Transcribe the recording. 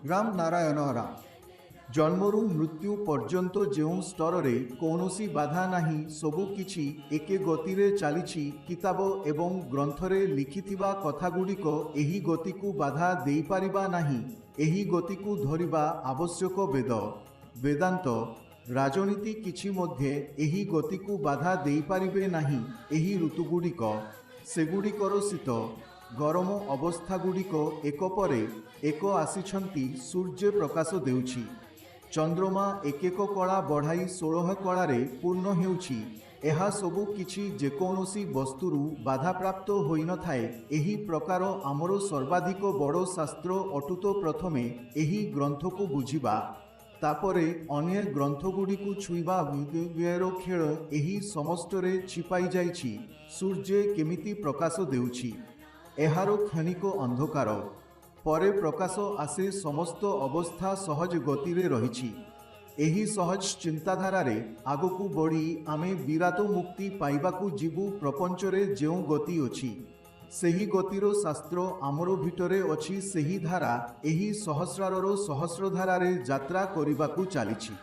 ରାମ ନାରାୟଣ ରାମ। ଜନ୍ମରୁ ମୃତ୍ୟୁ ପର୍ଯ୍ୟନ୍ତ ଯେଉଁ ସ୍ତରରେ କୌଣସି ବାଧା ନାହିଁ, ସବୁକିଛି ଏକେ ଗତିରେ ଚାଲିଛି। କିତାବ ଏବଂ ଗ୍ରନ୍ଥରେ ଲିଖିଥିବା କଥାଗୁଡ଼ିକ ଏହି ଗତିକୁ ବାଧା ଦେଇପାରିବା ନାହିଁ। ଏହି ଗତିକୁ ଧରିବା ଆବଶ୍ୟକ। ବେଦ, ବେଦାନ୍ତ, ରାଜନୀତି କିଛି ମଧ୍ୟ ଏହି ଗତିକୁ ବାଧା ଦେଇପାରିବେ ନାହିଁ। ଏହି ଋତୁଗୁଡ଼ିକ, ସେଗୁଡ଼ିକର ଶୀତ ଗରମ ଅବସ୍ଥାଗୁଡ଼ିକ ଏକ ପରେ ଏକ ଆସିଛନ୍ତି। ସୂର୍ଯ୍ୟ ପ୍ରକାଶ ଦେଉଛି, ଚନ୍ଦ୍ରମା ଏକେକ କଳା ବଢ଼ାଇ 16 କଳାରେ ପୂର୍ଣ୍ଣ ହେଉଛି। ଏହା ସବୁ କିଛି ଯେକୌଣସି ବସ୍ତୁରୁ ବାଧାପ୍ରାପ୍ତ ହୋଇନଥାଏ। ଏହି ପ୍ରକାର ଆମର ସର୍ବାଧିକ ବଡ଼ ଶାସ୍ତ୍ର ଅଟୁତ। ପ୍ରଥମେ ଏହି ଗ୍ରନ୍ଥକୁ ବୁଝିବା, ତାପରେ ଅନ୍ୟ ଗ୍ରନ୍ଥଗୁଡ଼ିକୁ ଛୁଇଁବା। ବିଜ୍ଞାନର ଖେଳ ଏହି ସମସ୍ତରେ ଛିପାଇ ଯାଇଛି। ସୂର୍ଯ୍ୟ କେମିତି ପ୍ରକାଶ ଦେଉଛି, ଏହାର କ୍ଷଣିକ ଅନ୍ଧକାର ପରେ ପ୍ରକାଶ ଆସେ। ସମସ୍ତ ଅବସ୍ଥା ସହଜ ଗତିରେ ରହିଛି। ଏହି ସହଜ ଚିନ୍ତାଧାରାରେ ଆଗକୁ ବଢ଼ି ଆମେ ବିରାଟ ମୁକ୍ତି ପାଇବାକୁ ଯିବୁ। ପ୍ରପଞ୍ଚରେ ଯେଉଁ ଗତି ଅଛି, ସେହି ଗତିର ଶାସ୍ତ୍ର ଆମର ଭିତରେ ଅଛି। ସେହି ଧାରା ଏହି ସହସ୍ରାରର ସହସ୍ରଧାରାରେ ଯାତ୍ରା କରିବାକୁ ଚାଲିଛି।